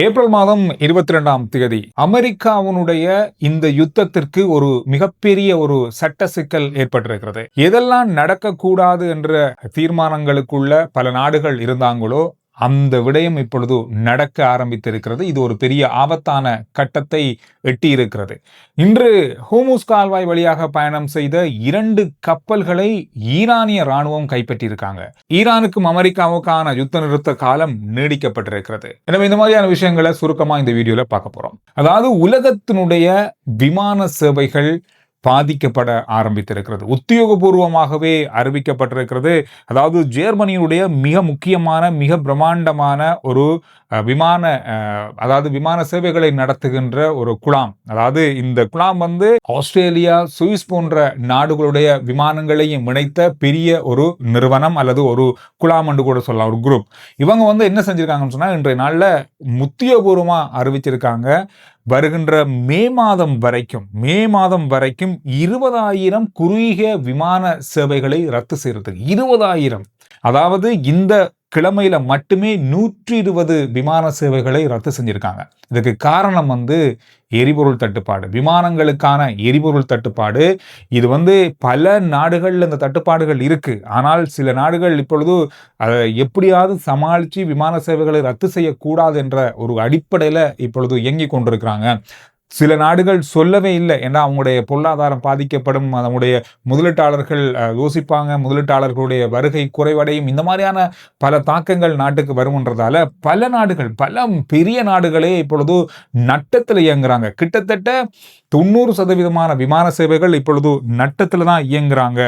April மாதம் 22ஆம் தேதி அமெரிக்காவினுடைய இந்த யுத்தத்திற்கு ஒரு மிகப்பெரிய ஒரு சட்ட சிக்கல் ஏற்பட்டிருக்கிறது. எதெல்லாம் நடக்கக்கூடாது என்ற தீர்மானங்களுக்குள்ள பல நாடுகள் இருந்தாங்களோ அந்த விடயம் இப்பொழுது நடக்க ஆரம்பித்திருக்கிறது. இது ஒரு பெரிய ஆபத்தான கட்டத்தை எட்டியிருக்கிறது. இன்று ஹோர்முஸ் கால்வாய் வழியாக பயணம் செய்த 2 கப்பல்களை ஈரானிய ராணுவம் கைப்பற்றியிருக்காங்க. ஈரானுக்கும் அமெரிக்காவுக்கான யுத்த நிறுத்த காலம் நீடிக்கப்பட்டிருக்கிறது. எனவே இந்த மாதிரியான விஷயங்களை சுருக்கமா இந்த வீடியோல பார்க்க போறோம். அதாவது உலகத்தினுடைய விமான சேவைகள் பாதிக்கப்பட ஆரம்பித்திருக்கிறது. உத்தியோகபூர்வமாகவே அறிவிக்கப்பட்டிருக்கிறது. அதாவது ஜெர்மனியுடைய மிக முக்கியமான மிக பிரம்மாண்டமான ஒரு விமான சேவைகளை நடத்துகின்ற ஒரு குழாம். அதாவது இந்த குழாம் ஆஸ்திரேலியா, சுவிஸ் போன்ற நாடுகளுடைய விமானங்களையும் இணைத்த பெரிய ஒரு நிறுவனம் அல்லது ஒரு குழாம் என்று கூட சொல்லலாம், ஒரு குரூப். இவங்க என்ன செஞ்சிருக்காங்கன்னு சொன்னா இன்றைய நாள்ல உத்தியோகபூர்வமா அறிவிச்சிருக்காங்க. வருகின்ற மே மாதம் வரைக்கும் 20,000 குறுகிய விமான சேவைகளை ரத்து செய்யறதுக்கு 20,000. அதாவது இந்த கிழமையில மட்டுமே 120 விமான சேவைகளை ரத்து செஞ்சிருக்காங்க. இதுக்கு காரணம் எரிபொருள் தட்டுப்பாடு, விமானங்களுக்கான எரிபொருள் தட்டுப்பாடு. இது பல நாடுகள்ல இந்த தட்டுப்பாடுகள் இருக்கு. ஆனால் சில நாடுகள் இப்பொழுது அதை எப்படியாவது சமாளிச்சு விமான சேவைகளை ரத்து செய்யக்கூடாது என்ற ஒரு அடிப்படையில இப்பொழுது இயங்கி கொண்டிருக்கிறாங்க. சில நாடுகள் சொல்லவே இல்லை, ஏன்னா அவங்களுடைய பொருளாதாரம் பாதிக்கப்படும், நம்முடைய முதலீட்டாளர்கள் யோசிப்பாங்க, முதலீட்டாளர்களுடைய வருகை குறைவடையும், இந்த மாதிரியான பல தாக்கங்கள் நாட்டுக்கு வரும்ன்றதால பல நாடுகள், பல பெரிய நாடுகளே இப்பொழுது நட்டத்தில் இயங்குறாங்க. கிட்டத்தட்ட 90% விமான சேவைகள் இப்பொழுது நட்டத்தில் தான் இயங்குறாங்க.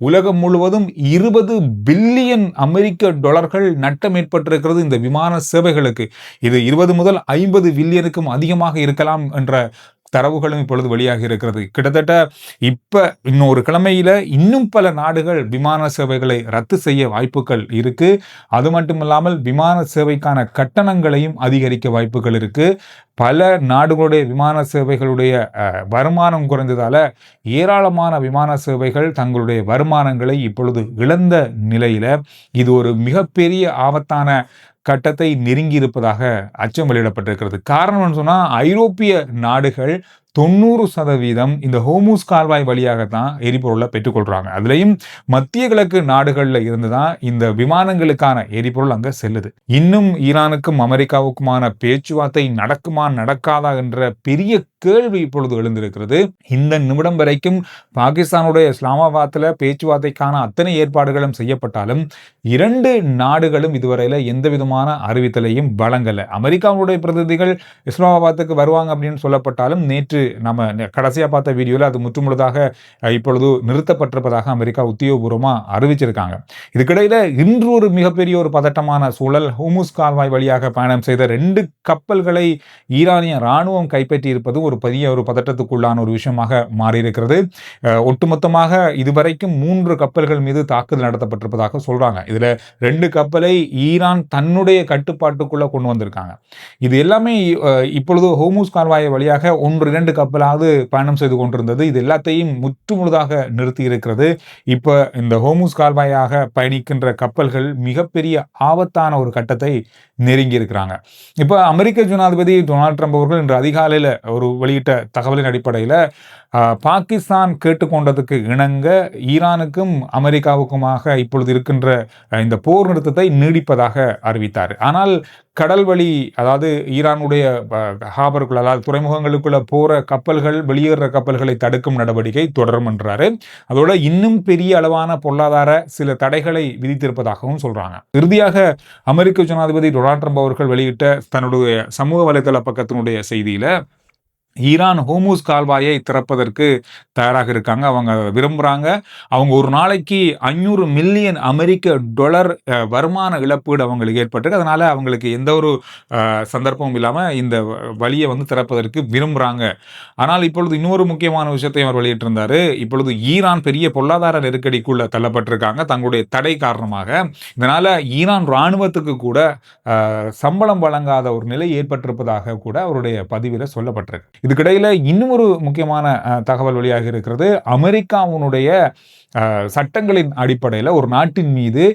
உலகம் முழுவதும் 20 பில்லியன் அமெரிக்க டாலர்கள் நட்டம் ஏற்பட்டிருக்கிறது இந்த விமான சேவைகளுக்கு. இது 20 முதல் 50 பில்லியனுக்கும் அதிகமாக இருக்கலாம் என்ற தரவுகளும் இப்பொழுது வெளியாக இருக்கிறது. கிட்டத்தட்ட இப்ப இன்னொரு கிழமையில இன்னும் பல நாடுகள் விமான சேவைகளை ரத்து செய்ய வாய்ப்புகள் இருக்கு. அது மட்டுமில்லாமல் விமான சேவைக்கான கட்டணங்களையும் அதிகரிக்க வாய்ப்புகள் இருக்கு. பல நாடுகளுடைய விமான சேவைகளுடைய வருமானம் குறைந்ததால ஏராளமான விமான சேவைகள் தங்களுடைய வருமானங்களை இப்பொழுது இழந்த நிலையில இது ஒரு மிகப்பெரிய ஆபத்தான கட்டத்தை நெருங்கி இருப்பதாக அச்சம் வெளியிடப்பட்டிருக்கிறது. காரணம் சொன்னா ஐரோப்பிய நாடுகள் 90% இந்த ஹோர்முஸ் கால்வாய் வழியாகத்தான் எரிபொருளை பெற்றுக்கொள்றாங்க. அதுலயும் மத்திய கிழக்கு நாடுகள்ல இருந்துதான் இந்த விமானங்களுக்கான எரிபொருள் அங்க செல்லுது. இன்னும் ஈரானுக்கும் அமெரிக்காவுக்குமான பேச்சுவார்த்தை நடக்குமா நடக்காதா என்ற பெரிய கேள்வி இப்பொழுது எழுந்திருக்கிறது. இந்த நிமிடம் வரைக்கும் பாகிஸ்தானுடைய இஸ்லாமாபாத்ல பேச்சுவார்த்தைக்கான அத்தனை ஏற்பாடுகளும் செய்யப்பட்டாலும் 2 நாடுகளும் இதுவரையில எந்த விதமான அறிவித்தலையும் வழங்கல. அமெரிக்காவுடைய பிரதிநிதிகள் இஸ்லாமாபாத்துக்கு வருவாங்க அப்படின்னு சொல்லப்பட்டாலும் நேற்று நம்ம கடைசியா பார்த்த வீடியோல அது முற்றுமுழுதாக இப்பொழுது நிறுத்தப்பட்டிருப்பதாக அமெரிக்கா உத்தியோகபூர்வமா அறிவிச்சிருக்காங்க. இதுக்கிடையில இன்று ஒரு மிகப்பெரிய ஒரு பதட்டமான சூழல். ஹோர்முஸ் கால்வாய் வழியாக பயணம் செய்த 2 கப்பல்களை ஈரானிய ராணுவம் கைப்பற்றி இருப்பது ஒரு பெரிய ஒரு பதட்டத்துக்குள்ளான ஒரு விஷயமாக மாறியிருக்கிறது. ஒட்டுமொத்தமாக இதுவரைக்கும் 3 கப்பல்கள் மீது தாக்குதல் நடத்தப்பட்டிருப்பதாக சொல்றாங்க. இதுல 2 கப்பலை ஈரான் தன்னுடைய கட்டுப்பாட்டுக்குள்ள கொண்டு வந்திருக்காங்க. இது எல்லாமே இப்பொழுது ஹோர்முஸ் கால்வாய் வழியாக 1-2 கப்பலாவது பயணம் செய்து கொண்டிருந்தது. இது எல்லாத்தையும் முற்றுமுழுதாக நிறுத்தி இருக்கிறது. இப்ப இந்த ஹோர்முஸ் கால்வாயாக பயணிக்கின்ற கப்பல்கள் மிகப்பெரிய ஆபத்தான ஒரு கட்டத்தை நெருங்கி இருக்கிறாங்க. இப்ப அமெரிக்க ஜனாதிபதி டொனால்ட் ட்ரம்ப் அவர்கள் இன்று அதிகாலையில ஒரு வெளியிட்ட தகவலின் அடிப்படையில பாகிஸ்தான் கேட்டுக்கொண்டதுக்கு இணங்க ஈரானுக்கும் அமெரிக்காவுக்குமாக இப்பொழுது இருக்கின்ற இந்த போர் நிறுத்தத்தை நீடிப்பதாக அறிவித்தார். ஆனால் கடல் வழி, அதாவது ஈரானுடைய ஹாபருக்குள்ள, அதாவது துறைமுகங்களுக்குள்ள போற கப்பல்கள், வெளியேற கப்பல்களை தடுக்கும் நடவடிக்கை தொடரும் என்றாரு. அதோட இன்னும் பெரிய அளவான பொருளாதார சில தடைகளை விதித்திருப்பதாகவும் சொல்றாங்க. இறுதியாக அமெரிக்க ஜனாதிபதி டொனால்ட் ட்ரம்ப் அவர்கள் வெளியிட்ட தன்னுடைய சமூக வலைதள பக்கத்தினுடைய செய்தியில ஈரான் ஹோர்முஸ் கால்வாயை திறப்பதற்கு தயாராக இருக்காங்க. அவங்க விரும்புறாங்க. அவங்க ஒரு நாளைக்கு 500 மில்லியன் அமெரிக்க டாலர் வருமான இழப்பீடு அவங்களுக்கு ஏற்பட்டிருக்கு. அதனால அவங்களுக்கு எந்த ஒரு சந்தர்ப்பமும் இல்லாம இந்த வழியை திறப்பதற்கு விரும்புறாங்க. ஆனால் இப்பொழுது இன்னொரு முக்கியமான விஷயத்தை அவர் வெளியிட்டிருந்தாரு. இப்பொழுது ஈரான் பெரிய பொருளாதார நெருக்கடிக்குள்ள தள்ளப்பட்டிருக்காங்க தங்களுடைய தடை காரணமாக. இதனால ஈரான் ராணுவத்துக்கு கூட சம்பளம் வழங்காத ஒரு நிலை ஏற்பட்டிருப்பதாக கூட அவருடைய பதிவில் சொல்லப்பட்டிருக்கு. இதுக்கிடையில இன்னும் ஒரு முக்கியமான தகவல் வெளியாக இருக்கிறது. அமெரிக்காவினுடைய சட்டங்களின் அடிப்படையில் ஒரு நாட்டின் மீது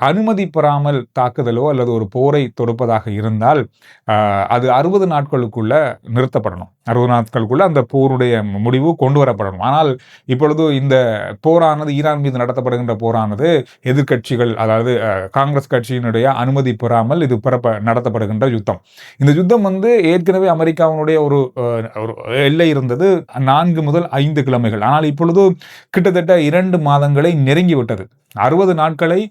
அனுமதி பெறாமல் தாக்குதலோ அல்லது ஒரு போரை தொடுப்பதாக இருந்தால் அது 60 நாட்களுக்குள்ள நிறுத்தப்படணும். 60 நாட்களுக்குள்ள அந்த போருடைய முடிவு கொண்டு வரப்படணும். ஆனால் இப்பொழுது இந்த போரானது, ஈரான் மீது நடத்தப்படுகின்ற போரானது எதிர்கட்சிகள், அதாவது காங்கிரஸ் கட்சியினுடைய அனுமதி பெறாமல் இது நடத்தப்படுகின்ற யுத்தம். இந்த யுத்தம் ஏற்கனவே அமெரிக்காவினுடைய ஒரு எல்லை இருந்தது 4 முதல் 5 கிழமைகள். ஆனால் இப்பொழுது கிட்டத்தட்ட 2 மாதங்களை நெருங்கிவிட்டது. 60 நாட்களை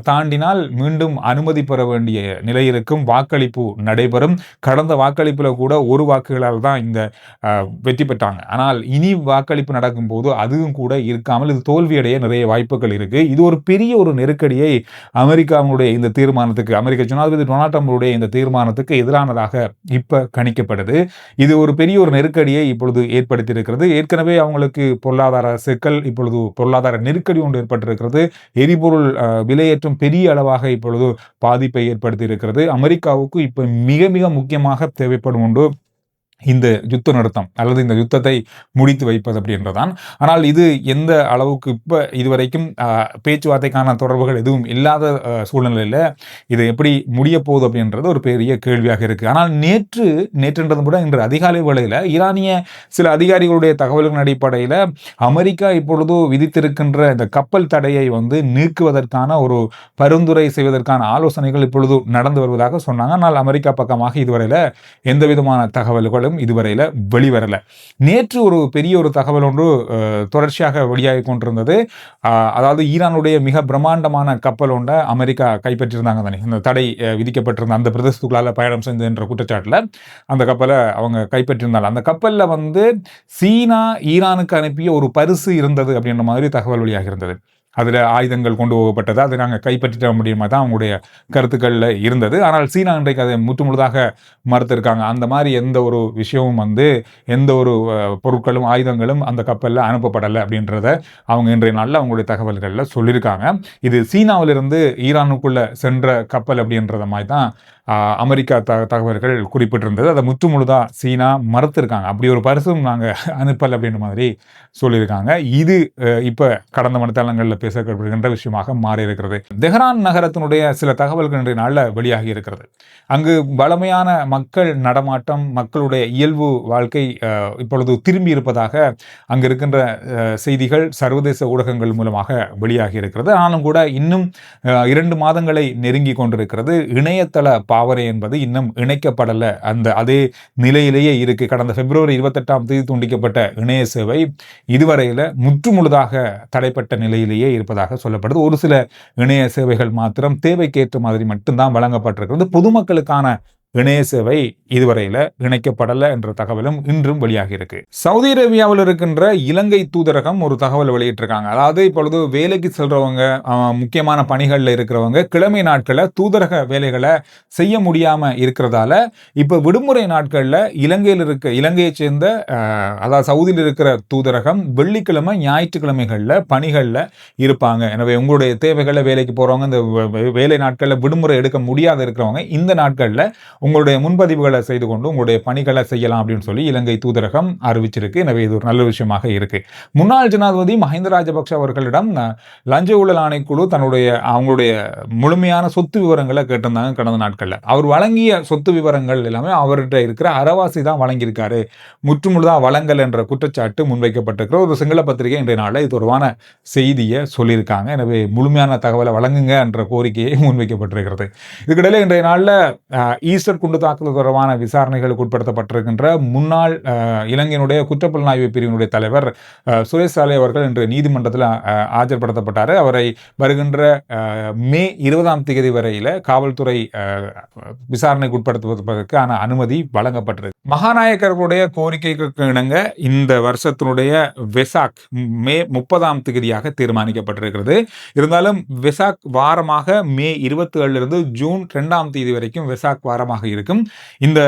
தாண்டினால் மீண்டும் அனுமதி பெற வேண்டிய நிலை இருக்கும். வாக்களிப்பு நடைபெறும். கடந்த வாக்களிப்பில் கூட ஒரு வாக்குகளால் தான் இந்த வெற்றி பெற்றாங்க. ஆனால் இனி வாக்களிப்பு நடக்கும் போது அதுவும் கூட இருக்காமல் இது தோல்வியடைய நிறைய வாய்ப்புகள் இருக்கு. இது ஒரு பெரிய ஒரு நெருக்கடியை அமெரிக்காவுடைய இந்த தீர்மானத்துக்கு, அமெரிக்க ஜனாதிபதி டொனால்ட் ட்ரம்புடைய இந்த தீர்மானத்துக்கு எதிரானதாக இப்ப கணிக்கப்படுது. இது ஒரு பெரிய ஒரு நெருக்கடியை இப்பொழுது ஏற்படுத்தி இருக்கிறது. ஏற்கனவே அவங்களுக்கு பொருளாதார சிக்கல், இப்பொழுது பொருளாதார நெருக்கடி ஒன்று ஏற்பட்டிருக்கிறது. எரிபொருள் விலையேற்றம் பெரிய அளவாக இப்பொழுது பாதிப்பை ஏற்படுத்தி இருக்கிறது. அமெரிக்காவுக்கு இப்ப மிக மிக முக்கியமாக தேவைப்படும் ஒன்று இந்த யுத்த நிறுத்தம் அல்லது இந்த யுத்தத்தை முடித்து வைப்பது அப்படின்றதான். ஆனால் இது எந்த அளவுக்கு இப்ப இதுவரைக்கும் பேச்சுவார்த்தைக்கான தொடர்புகள் எதுவும் இல்லாத சூழ்நிலையில இது எப்படி முடிய போகுது அப்படின்றது ஒரு பெரிய கேள்வியாக இருக்கு. ஆனால் நேற்றுன்றது கூட இன்று அதிகாலை வேளையில ஈரானிய சில அதிகாரிகளுடைய தகவல்களின் அடிப்படையில அமெரிக்கா இப்பொழுது விதித்திருக்கின்ற இந்த கப்பல் தடையை நீக்குவதற்கான ஒரு பரிந்துரை செய்வதற்கான ஆலோசனைகள் இப்பொழுது நடந்து வருவதாக சொன்னாங்க. ஆனால் அமெரிக்கா பக்கமாக இதுவரையில எந்த விதமான தகவல்களும் இதுவரையில வெளிவரல. நேற்று ஒரு பெரிய ஒரு தகவல் ஒன்று தொடர்ச்சியாக வெளியாகி கொண்டிருந்தது. அதாவது ஈரானுடைய மிக பிரம்மாண்டமான கப்பல் ஒன்றை அமெரிக்கா கைப்பற்றியிருந்தாங்க தானே, இந்த தடை விதிக்கப்பட்டிருந்த அந்த பிரதேசத்துக்குள்ளால பயணம் செஞ்சு என்ற குற்றச்சாட்டுல அந்த கப்பலை அவங்க கைப்பற்றியிருந்தாங்க. அந்த கப்பல்ல சீனா ஈரானுக்கு அனுப்பிய ஒரு பரிசு இருந்தது அப்படின்ற மாதிரி தகவல் வெளியாக இருந்தது. அதில் ஆயுதங்கள் கொண்டு போகப்பட்டது, அதை நாங்கள் கைப்பற்றிட முடியுமா தான் அவங்களுடைய கருத்துக்களில் இருந்தது. ஆனால் சீனா இன்றைக்கு அதை முற்றுமுழுதாக மறுத்திருக்காங்க. அந்த மாதிரி எந்த ஒரு விஷயமும் எந்த ஒரு பொருட்களும் ஆயுதங்களும் அந்த கப்பலில் அனுப்பப்படலை அப்படின்றத அவங்க இன்றைய நாளில் அவங்களுடைய தகவல்களில் சொல்லியிருக்காங்க. இது சீனாவிலிருந்து ஈரானுக்குள்ளே சென்ற கப்பல் அப்படின்றத மாதிரி தான் அமெரிக்கா தகவல்கள் குறிப்பிட்டிருந்தது. அதை முற்றுமுழுதாக சீனா மறுத்திருக்காங்க. அப்படி ஒரு பரிசும் நாங்கள் அனுப்பலை அப்படின்ற மாதிரி சொல்லியிருக்காங்க. இது இப்போ கடந்த மனத்தளங்களில் பேசப்படுகின்ற விஷயமாக மாறி இருக்கிறது. தெஹ்ரான் நகரத்தினுடைய சில தகவல்கள் இன்றைய நாளில் வெளியாகி இருக்கிறது. அங்கு பலமையான மக்கள் நடமாட்டம், மக்களுடைய இயல்பு வாழ்க்கை இப்பொழுது திரும்பி இருப்பதாக அங்கு இருக்கின்ற செய்திகள் சர்வதேச ஊடகங்கள் மூலமாக வெளியாகி இருக்கிறது. ஆனாலும் கூட இன்னும் 2 மாதங்களை நெருங்கி கொண்டிருக்கிறது. இணையதள பாவனை என்பது இன்னும் இணைக்கப்படலை, அதே நிலையிலேயே இருக்கு. கடந்த பிப்ரவரி 28ஆம் தேதி துண்டிக்கப்பட்ட இணைய சேவை இதுவரையில முற்றுமுழுதாக தடைப்பட்ட நிலையிலேயே இருப்பதாக சொல்லப்படுது. ஒரு சில இணைய சேவைகள் மாத்திரம் தேவைக்கேற்ற மாதிரி மட்டும்தான் வழங்கப்பட்டிருக்கிறது. பொதுமக்களுக்கான இணைய சேவை இதுவரையில இணைக்கப்படலை என்ற தகவலும் இன்றும் வெளியாகி இருக்கு. சவுதி அரேபியாவில் இருக்கின்ற இலங்கை தூதரகம் ஒரு தகவல் வெளியிட்டிருக்காங்க. அதாவது இப்பொழுது வேலைக்கு செல்றவங்க, முக்கியமான பணிகளில் இருக்கிறவங்க கிழமை நாட்களில் தூதரக வேலைகளை செய்ய முடியாம இருக்கிறதால இப்ப விடுமுறை நாட்களில் இலங்கையை சேர்ந்த அதாவது சவுதியில் இருக்கிற தூதரகம் வெள்ளிக்கிழமை ஞாயிற்றுக்கிழமைகளில் பணிகளில் இருப்பாங்க. எனவே உங்களுடைய தேவைகளை வேலைக்கு போறவங்க, இந்த வேலை நாட்களில் விடுமுறை எடுக்க முடியாத இருக்கிறவங்க இந்த நாட்களில் உங்களுடைய முன்பதிவுகளை செய்து கொண்டு உங்களுடைய பணிகளை செய்யலாம் அப்படின்னு சொல்லி இலங்கை தூதரகம் அறிவிச்சிருக்கு. எனவே இது ஒரு நல்ல விஷயமாக இருக்கு. முன்னாள் ஜனாதிபதி மஹிந்த ராஜபக்ஷ அவர்களிடம் லஞ்ச ஊழல் ஆணைக்குழு அவங்களுடைய முழுமையான சொத்து விவரங்களை கேட்டிருந்தாங்க கடந்த நாட்களில். அவர் வழங்கிய சொத்து விவரங்கள் எல்லாமே அவர்கிட்ட இருக்கிற அறவாசி தான் வழங்கியிருக்காரு, முற்றுமுழுதான் வழங்கல் என்ற குற்றச்சாட்டு முன்வைக்கப்பட்டிருக்கிற ஒரு சிங்கள பத்திரிகை இன்றைய நாளில் இது தொடர்பான செய்தியை சொல்லியிருக்காங்க. எனவே முழுமையான தகவலை வழங்குங்க என்ற கோரிக்கையை முன்வைக்கப்பட்டிருக்கிறது. இதுக்கிடையில இன்றைய நாளில் ஈஸ்டர் குண்டு தாக்குதல் தொடர்பான விசாரணைகளுக்கு உட்படுத்தப்பட்டிருக்கின்ற முன்னாள் இலங்கையினுடைய குற்றப்புலனாய்வு பிரிவினுடைய தலைவர் சுரேஷ் சாலை அவர்கள் இன்று நீதிமன்றத்தில் ஆஜர்படுத்தப்பட்டார். அவரை வருகின்ற மே 20ஆம் தேதி வரையில காவல்துறை விசாரணைக்கு உட்படுத்துவதற்கான அனுமதி வழங்கப்பட்டிருக்கு. மகாநாயக்கர்களுடைய கோரிக்கைக்கு இணங்க இந்த வருஷத்தினுடைய வெசாக் மே 30ஆம் தேதியாக தீர்மானிக்கப்பட்டிருக்கிறது. இருந்தாலும் வெசாக் வாரமாக மே 27 ஜூன் 2ஆம் தேதி வரைக்கும் வெசாக் வாரமாக தினமாக இருக்கும். இந்த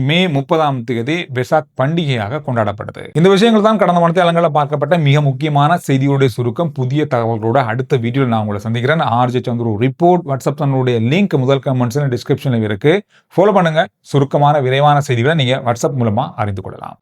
மே 30ஆம் தேதி வெசாக் பண்டிகையாக கொண்டாடப்படுது. இந்த விஷயங்கள் தான் கடந்த மணித்தியாலங்களில் பார்க்கப்பட்ட மிக முக்கியமான செய்தியுடைய சுருக்கம். புதிய தகவல்களோட அடுத்த வீடியோவில் நான் உங்களை சந்திக்கிறேன். ஆர்ஜே சந்துரு ரிப்போர்ட் வாட்ஸ்அப் சேனலுடைய லிங்க் முதல் கமெண்ட்ஸ்ல டிஸ்கிரிப்ஷன்ல இருக்கு. ஃபாலோ பண்ணுங்க. சுருக்கமான விரைவான செய்திகளை நீங்க வாட்ஸ்அப் மூலமா அறிந்து கொள்ளலாம்.